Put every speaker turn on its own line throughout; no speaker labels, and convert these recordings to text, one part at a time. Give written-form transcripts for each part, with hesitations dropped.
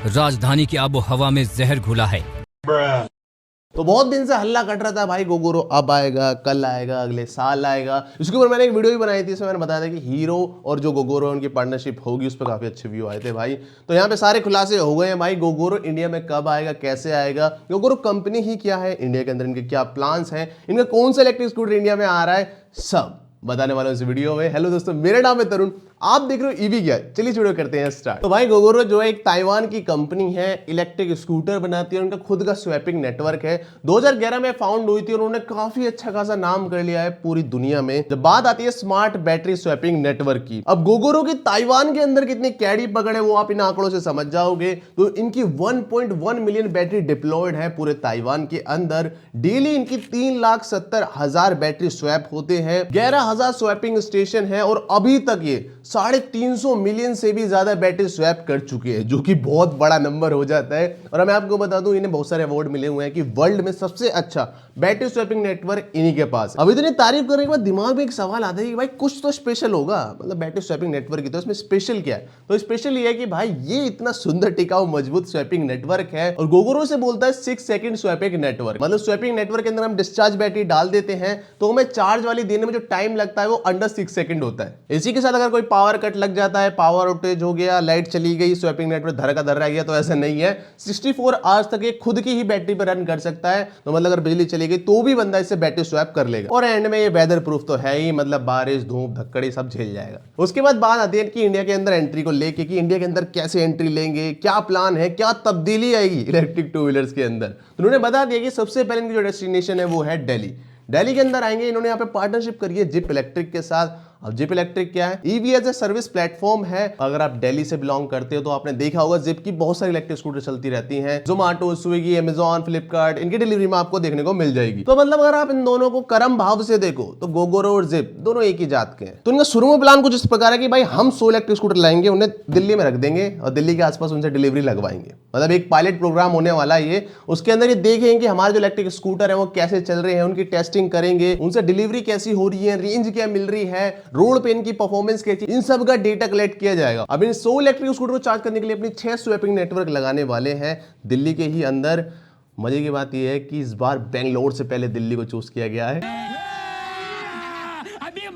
राजधानी की आबो हवा में जहर घुला है।
तो बहुत दिन से हल्ला कट रहा था भाई गोगोरो अब आएगा, कल आएगा, अगले साल आएगा। इसके ऊपर मैंने एक वीडियो भी बनाई थी, इसमें मैंने बताया था कि हीरो और जो गोगोरो उनकी पार्टनरशिप होगी, उस पर काफी अच्छे व्यू आए थे भाई। तो यहाँ पे सारे खुलासे हो गए हैं भाई, गोगोरो इंडिया में कब आएगा, कैसे आएगा, गोगोरो कंपनी ही क्या है, इंडिया के अंदर इनके क्या प्लान्स हैं, इनका कौन सा इलेक्ट्रिक स्कूटर इंडिया में आ रहा है, सब बताने वाला हूं इस वीडियो में। हेलो दोस्तों, मेरा नाम है तरुण, आप देख रहे हो ईवी क्या। चलिए वीडियो करते हैं स्टार्ट। तो भाई गोगोरो जो है एक ताइवान की कंपनी है, इलेक्ट्रिक स्कूटर बनाती है, उनका खुद का स्वैपिंग नेटवर्क है। 2011 में फाउंड हुई थी और उन्होंने काफी अच्छा खासा नाम कर लिया है पूरी दुनिया में जब बात आती है स्मार्ट बैटरी स्वैपिंग नेटवर्क की। अब गोगोरो की ताइवान के अंदर कितनी कैडी पकड़ है वो आप इन आंकड़ों से समझ जाओगे। तो इनकी 1.1 मिलियन बैटरी डिप्लॉयड है पूरे ताइवान के अंदर। डेली इनकी 3,70,000 बैटरी स्वैप होते हैं, 11,000 स्वैपिंग स्टेशन है और अभी तक ये 350 मिलियन से भी ज्यादा बैटरी स्वैप कर चुके हैं, जो कि बहुत बड़ा नंबर हो जाता है। और मैं आपको बता दूं, इन्हें बहुत सारे अवार्ड मिले हुए हैं कि वर्ल्ड में सबसे अच्छा बैटरी स्वैपिंग नेटवर्क इन्हीं के पास। अब इतनी तारीफ करने के बाद दिमाग में एक सवाल आता है कि भाई कुछ तो स्पेशल होगा, मतलब बैटरी स्वैपिंग नेटवर्क की तो इसमें स्पेशल क्या है। तो स्पेशल ये है कि भाई ये इतना सुंदर टिकाऊ मजबूत स्वैपिंग नेटवर्क है और गोगोरो से बोलता है 6 सेकंड स्वैपिंग नेटवर्क। मतलब स्वैपिंग नेटवर्क के अंदर हम डिस्चार्ज बैटरी डाल देते हैं तो हमें चार्ज वाली देने में जो टाइम लगता है वो अंडर 6 सेकंड होता है। इसी के साथ अगर कोई पावर कट लग जाता है, पावर आउटेज हो गया, लाइट चली गई, स्वैपिंग नेटवर्क धर का धर रह गया, तो ऐसा नहीं है। 64 आवर्स तक ये खुद की ही बैटरी पर रन कर सकता है। तो मतलब अगर बिजली चली गई तो भी बंदा इससे बैटरी स्वैप कर लेगा। और एंड में ये वेदर प्रूफ तो है ही, मतलब बारिश, धूप, धक्कड़ी सब झेल जाएगा। उसके बाद बात आती है कि इंडिया के अंदर एंट्री को लेके कि इंडिया के अंदर कैसे एंट्री लेंगे, क्या प्लान है, क्या तब्दीली आएगी इलेक्ट्रिक टू व्हीलर्स के अंदर। तो उन्होंने बता दिया कि सबसे पहले इनकी जो डेस्टिनेशन है वो है दिल्ली। दिल्ली के अंदर आएंगे, इन्होंने यहाँ पे पार्टनरशिप करी है जिप इलेक्ट्रिक के साथ। अब जिप इलेक्ट्रिक क्या है? EV as a service platform है। अगर आप दिल्ली से बिलोंग करते हो तो आपने देखा होगा जिप की बहुत सारी इलेक्ट्रिक स्कूटर चलती रहती हैं। जोमेटो, स्विगी, अमेजॉन, फ्लिपकार्ट, इनकी डिलीवरी में आपको देखने को मिल जाएगी। तो मतलब अगर आप इन दोनों को कर्म भाव से देखो तो गोगोरो और जिप दोनों एक ही जात के हैं। तो इनका शुरू में प्लान कुछ इस प्रकार है कि भाई हम 100 इलेक्ट्रिक स्कूटर लाएंगे, उन्हें दिल्ली में रख देंगे और दिल्ली के आसपास उनसे डिलीवरी लगवाएंगे। मतलब एक पायलट प्रोग्राम होने वाला है ये। उसके अंदर ये देखेंगे कि हमारे जो इलेक्ट्रिक स्कूटर है वो कैसे चल रहे हैं, उनकी टेस्टिंग करेंगे, उनसे डिलीवरी कैसी हो रही है, रेंज क्या मिल रही है, रोड पे इनकी परफॉर्मेंस क्या, इन सब का डेटा कलेक्ट किया जाएगा। अब इन 100 इलेक्ट्रिक स्कूटर को चार्ज करने के लिए अपनी 6 स्वैपिंग नेटवर्क लगाने वाले हैं दिल्ली के ही अंदर। मजे की बात यह है कि इस बार बेंगलोर से पहले दिल्ली को चूज किया गया है।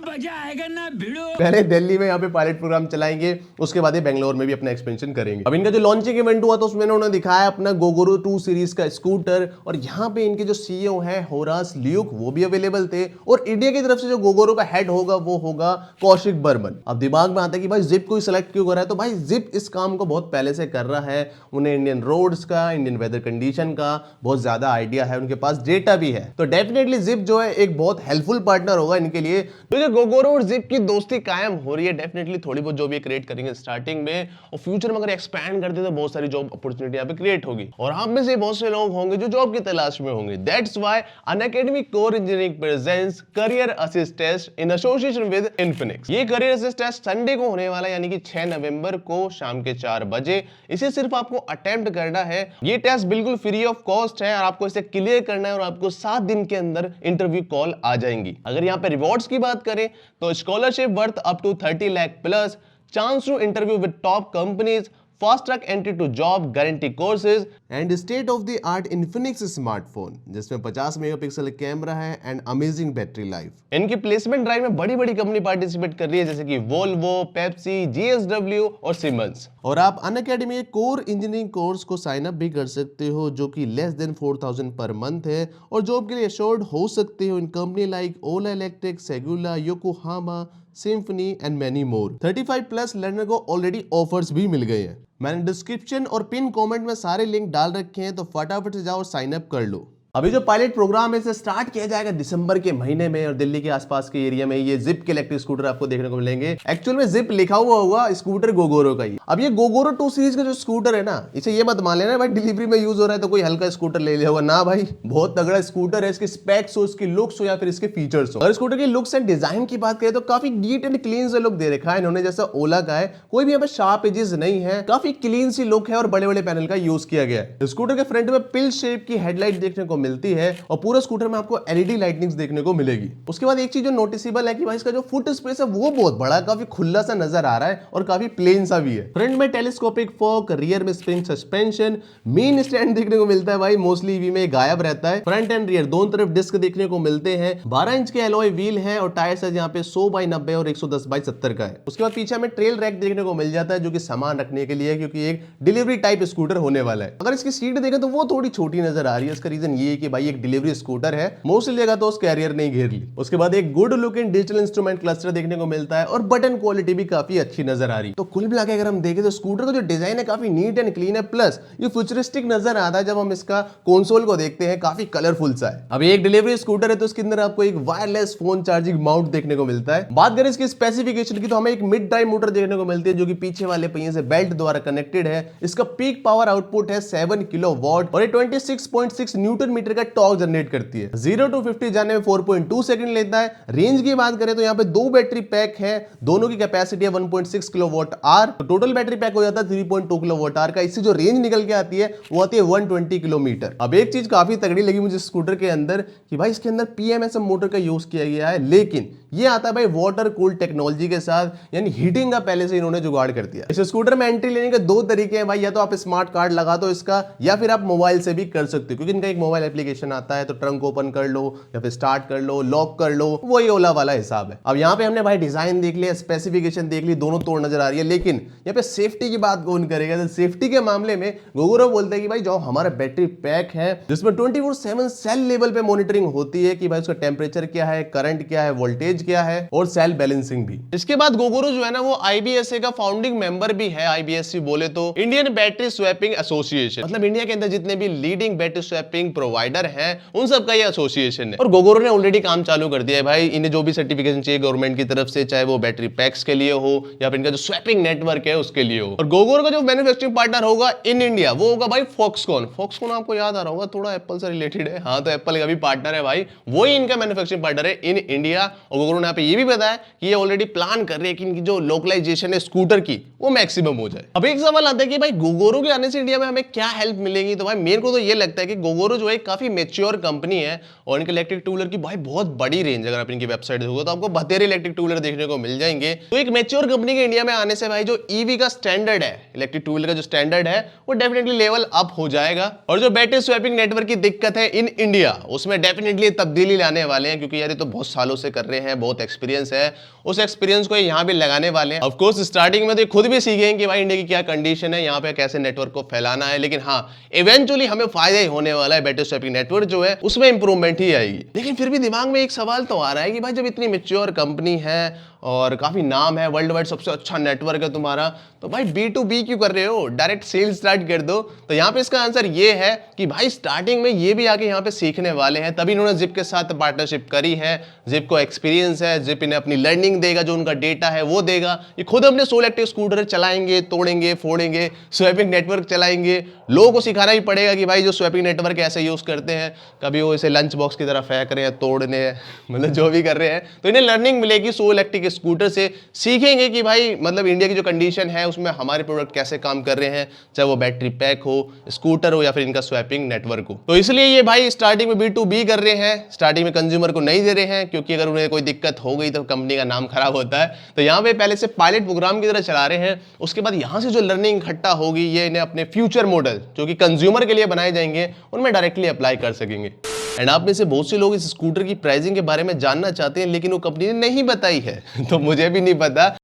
मजा आएगा ना भिड़ो।
पहले दिल्ली में यहाँ पे पायलट प्रोग्राम चलाएंगे, उसके बाद ये बेंगलोर में भी अपना एक्सपेंशन करेंगे। अब इनका जो लॉन्चिंग इवेंट हुआ तो उसमें उन्होंने दिखाया अपना गोगोरो 2 सीरीज का स्कूटर और यहाँ पे इनके जो सीईओ है होरास ल्यूक वो भी अवेलेबल थे और इंडिया की तरफ से जो गोगोरो का हेड होगा वो होगा कौशिक बर्मन। अब दिमाग में आता है कि भाई जिप को ही सिलेक्ट क्यों करा है, तो भाई जिप इस काम को बहुत पहले से कर रहा है, उन्हें इंडियन रोड्स का, इंडियन वेदर कंडीशन का बहुत ज्यादा आइडिया है, उनके पास डेटा भी है। तो डेफिनेटली जिप जो है एक बहुत हेल्पफुल पार्टनर होगा इनके लिए। तो जो गोगोरो और जिप की दोस्ती कायम हो रही है, डेफिनेटली थोड़ी बहुत जो भी क्रिएट करेंगे स्टार्टिंग में और फ्यूचर में अगर एक्सपैंड करते तो बहुत सारी जॉब अपॉर्चुनिटी यहाँ पे क्रिएट होगी और आप में से बहुत से लोग होंगे जो जॉब की तलाश में होंगे। That's why Unacademy core engineering presents career assist test in association with Infinix. ये करियर असिस्ट टेस्ट संडे को होने वाला है, यानी कि 6 नवंबर को शाम के 4 बजे। इसे सिर्फ आपको अटेम्प्ट करना है। ये टेस्ट बिल्कुल फ्री ऑफ कॉस्ट है और आपको इसे क्लियर करना है और आपको 7 दिन के अंदर इंटरव्यू कॉल आ जाएंगी। अगर यहाँ पे रिवॉर्ड्स की बात करें तो scholarship worth up to 30 lakh plus, chance to interview with top companies, fast track entry to job, guarantee courses and state of the art Infinix smartphone जिसमें 50 मेगापिक्सल कैमरा है एंड अमेजिंग बैटरी लाइफ। इनकी placement drive में बड़ी बड़ी company participate कर रही है जैसे कि वोल्वो, पेप्सी, जीएसडब्ल्यू और सिमंस। और आप अनअकैडमी कोर इंजीनियरिंग कोर्स को साइन अप भी कर सकते हो जो कि लेस देन 4000 पर मंथ है और जॉब के लिए एश्योर्ड हो सकते हो in company like Ola electric, Segula, Yokohama, Symphony and many more. 35 plus learner को ऑलरेडी ऑफर्स भी मिल गए हैं। मैंने डिस्क्रिप्शन और पिन कमेंट में सारे लिंक डाल रखे हैं, तो फटाफट से जाओ और साइन अप कर लो। अभी जो पायलट प्रोग्राम है इसे स्टार्ट किया जाएगा दिसंबर के महीने में और दिल्ली के आसपास के एरिया में ये जिप के इलेक्ट्रिक स्कूटर आपको देखने को मिलेंगे। एक्चुअल में जिप लिखा हुआ होगा स्कूटर गोगोरो का ही। अब ये गोगोरो 2 सीरीज का जो स्कूटर है ना, इसे ये मत मान लेना भाई डिलीवरी में यूज हो रहा है तो कोई हल्का स्कूटर ले लिया होगा ना भाई, बहुत तगड़ा स्कूटर है। इसके स्पेक्स हो, इसकी लुक्स हो या फिर इसके फीचर्स हो। अगर स्कूटर की लुक्स एंड डिजाइन की बात करें तो काफी नीट एंड क्लीन सा लुक दे रखा है इन्होंने, जैसा ओला का है। कोई भी यहाँ पे शार्प एजेस नहीं है, काफी क्लीन सी लुक है और बड़े बड़े पैनल का यूज किया गया है। स्कूटर के फ्रंट में पिल शेप की हेडलाइट देखने को मिलती है और पूरा स्कूटर में आपको एलईडी लाइटनिंग्स देखने को मिलेगी। उसके बाद एक चीज जो नोटिसेबल है कि भाई इसका जो फुट स्पेस है वो बहुत बड़ा, काफी खुला सा नजर आ रहा है और काफी प्लेन सा भी है। फ्रंट में टेलीस्कोपिक फोक, रियर में स्प्रिंग सस्पेंशन, मेन स्टैंड देखने को मिलता है भाई, मोस्टली ईवी में गायब रहता है। फ्रंट एंड रियर दोनों तरफ डिस्क देखने को मिलते हैं। 12 इंच के एलॉय व्हील है और टायर साइज यहाँ पे 100/90 और 110/70 का है। उसके बाद पीछे हमें ट्रेल रैक देखने को मिल जाता है जो कि सामान रखने के लिए है, क्योंकि एक डिलीवरी टाइप स्कूटर होने वाला है। अगर इसकी सीट देखें तो वो थोड़ी छोटी नजर आ रही है। इसका रीजन ये है कि भाई एक डिलीवरी स्कूटर है, मोस्टली जगह तो उस कैरियर ने घेर ली। उसके बाद एक good looking digital instrument cluster देखने को मिलता है और बटन क्वालिटी भी काफी अच्छी नजर आ रही है। तो कुल मिला के अगर हम देखें तो स्कूटर का जो डिजाइन है काफी नीट एंड क्लीन है, प्लस ये फ्यूचरिस्टिक नजर आता है। जब हम इसका कंसोल को देखते हैं काफी कलरफुल सा है। अब एक डिलीवरी स्कूटर है तो उसके अंदर आपको एक वायरलेस फोन चार्जिंग माउंट देखने को मिलता है। बात करें इसकी स्पेसिफिकेशन की तो हमें एक मिड ड्राइव मोटर देखने को मिलती है जो कि पीछे वाले पहिए से बेल्ट द्वारा कनेक्टेड है। इसका पीक पावर आउटपुट है 7 किलोवाट और ये 26.6 न्यूटन मीटर का टॉर्क जनरेट करती है। 0 to 50 जाने में 4.2 सेकंड लेता है। रेंज की बात करें तो यहाँ पे 2 बैटरी पैक है, दोनों की कैपेसिटी है 1.6 किलोवाट आवर, तो टोटल बैटरी पैक हो जाता है 3.2 किलोवाट आवर का। इससे जो रेंज निकल के आती है वो आती है 120 किलोमीटर। अब एक चीज काफी तगड़ी लगी मुझे स्कूटर के अंदर कि भाई इसके अंदर पीएमएसएम मोटर का यूज किया गया है, लेकिन ये आता है भाई वाटर कूल टेक्नोलॉजी के साथ, यानी हीटिंग का पहले से इन्होंने जुगाड़ कर दिया। इस स्कूटर में एंट्री लेने के 2 तरीके हैं भाई, या तो आप स्मार्ट कार्ड लगा दो इसका, या फिर आप मोबाइल से भी कर सकते हो, क्योंकि इनका एक मोबाइल एप्लीकेशन आता है। तो ट्रंक ओपन कर लो या फिर स्टार्ट कर लो, लॉक कर लो, वही ओला वाला हिसाब है। अब यहाँ पे हमने भाई डिजाइन देख लिया, स्पेसिफिकेशन देख ली, दोनों तोड़ नजर आ रही है, लेकिन यहाँ पे सेफ्टी की बात कौन करेगा? तो सेफ्टी के मामले में गोगोरो बोलते हैं कि भाई जो हमारा बैटरी पैक है जिसमें 24/7 सेल लेवल पे मॉनिटरिंग होती है कि भाई उसका टेम्परेचर क्या है, करंट क्या है, वोल्टेज क्या है और सेल बैलेंसिंग भी। इसके बाद गोगोरो जो है ना वो IBSA का फाउंडिंग मेंबर भी है। IBSC बोले तो इंडियन बैटरी स्वैपिंग एसोसिएशन, मतलब इंडिया के अंदर जितने भी लीडिंग बैटरी स्वैपिंग प्रोवाइडर हैं उन सब का ये एसोसिएशन है। और गोगोरो ने ऑलरेडी काम चालू कर दिया है भाई। इन्हें जो भी सर्टिफिकेशन चाहिए गवर्नमेंट की तरफ से, चाहे वो बैटरी पैक्स के लिए हो या फिर इनका जो स्वैपिंग नेटवर्क है उसके लिए हो। और गोगोरो का जो मैन्युफैक्चरिंग पार्टनर होगा इन इंडिया वो होगा भाई फॉक्सकॉन। फॉक्सकॉन आपको याद आ रहा होगा, थोड़ा एप्पल से रिलेटेड है। हाँ, तो एप्पल का भी पार्टनर है भाई, वही इनका मैन्युफैक्चरिंग पार्टनर है इन इंडिया। और गोगोरो ने यहाँ पे ये भी बताया कि ये ऑलरेडी प्लान कर रहे हैं कि इनकी जो लोकलाइजेशन है स्कूटर की वो मैक्सिमम हो जाए। अब एक सवाल आता है कि भाई गोगोरो के आने से इंडिया में हमें क्या हेल्प मिलेगी? तो भाई मेरे को तो ये लगता है कि गोगोरो जो है काफी मैच्योर कंपनी है और इनके इलेक्ट्रिक टू व्हीलर की भाई बहुत बड़ी रेंज, अगर आप इनकी वेबसाइट देखोगे तो आपको बतेरे इलेक्ट्रिक टू व्हीलर देखने को मिल जाएंगे। तो एक मैच्योर कंपनी के इंडिया में आने से भाई जो ईवी का स्टैंडर्ड है, इलेक्ट्रिक टू व्हीलर का जो स्टैंडर्ड है वो डेफिनेटली लेवल अप हो जाएगा। और जो बैटरी स्वैपिंग नेटवर्क की दिक्कत है इन इंडिया उसमें डेफिनेटली तब्दीली लाने वाले हैं, क्योंकि यार ये तो बहुत सालों से कर रहे हैं, बहुत एक्सपीरियंस है, उस एक्सपीरियंस को यहाँ भी लगाने वाले हैं। ऑफ कोर्स स्टार्टिंग में तो खुद भी सीखेंगे कि भाई इंडिया की क्या कंडीशन है, यहाँ पे कैसे नेटवर्क को फैलाना है, लेकिन हाँ इवेंचुअली हमें फायदा ही होने वाला है। बैटरी स्वैपिंग नेटवर्क जो है उसमें इंप्रूवमेंट ही आएगी। लेकिन फिर भी दिमाग में एक सवाल तो आ रहा है कि भाई जब इतनी मैच्योर कंपनी है और काफी नाम है, वर्ल्ड वाइड सबसे अच्छा नेटवर्क है तुम्हारा, तो भाई B2B क्यों कर रहे हो? डायरेक्ट सेल्स स्टार्ट कर दो। तो यहाँ पे इसका आंसर ये है कि भाई स्टार्टिंग में ये भी आके यहाँ पे सीखने वाले हैं, तभी इन्होंने जिप के साथ पार्टनरशिप करी है। जिप को एक्सपीरियंस है, जिप इन्हें अपनी लर्निंग देगा, जो उनका डेटा है वो देगा। ये खुद अपने सोल एक्टिव स्कूटर चलाएंगे, तोड़ेंगे, फोड़ेंगे, स्वैपिंग नेटवर्क चलाएंगे। लोगों को सिखाना ही पड़ेगा कि भाई जो स्वैपिंग नेटवर्क ऐसे यूज करते हैं, कभी वो इसे लंच बॉक्स की तरह फेंक रहे हैं, तोड़ने, मतलब जो भी कर रहे हैं, तो इन्हें लर्निंग मिलेगी सोल इलेक्ट्रिक स्कूटर से। सीखेंगे कि भाई मतलब इंडिया की जो कंडीशन है उसमें हमारे प्रोडक्ट कैसे काम कर रहे हैं, चाहे वो बैटरी पैक हो, स्कूटर हो या फिर इनका स्वैपिंग नेटवर्क हो। तो इसलिए ये भाई स्टार्टिंग में B2B कर रहे हैं, स्टार्टिंग में कंज्यूमर को नहीं दे रहे हैं, क्योंकि अगर उन्हें कोई दिक्कत हो गई तो कंपनी का नाम खराब होता है। तो यहाँ पे पहले से पायलट प्रोग्राम की तरह चला रहे हैं, उसके बाद यहाँ से जो लर्निंग इकट्ठा होगी ये इन्हें अपने फ्यूचर मॉडल जो कि कंज्यूमर के लिए बनाए जाएंगे उनमें डायरेक्टली अप्लाई कर सकेंगे। एंड आप में से बहुत से लोग इस स्कूटर की प्राइसिंग के बारे में जानना चाहते हैं, लेकिन वो कंपनी ने नहीं बताई है। तो मुझे भी नहीं पता।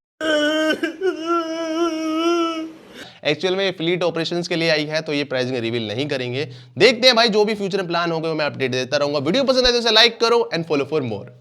एक्चुअल में फ्लीट ऑपरेशंस के लिए आई है, तो ये प्राइसिंग रिवील नहीं करेंगे। देखते हैं भाई, जो भी फ्यूचर प्लान होंगे मैं अपडेट देता रहूंगा। वीडियो पसंद आए तो इसे लाइक करो एंड फॉलो फॉर मोर।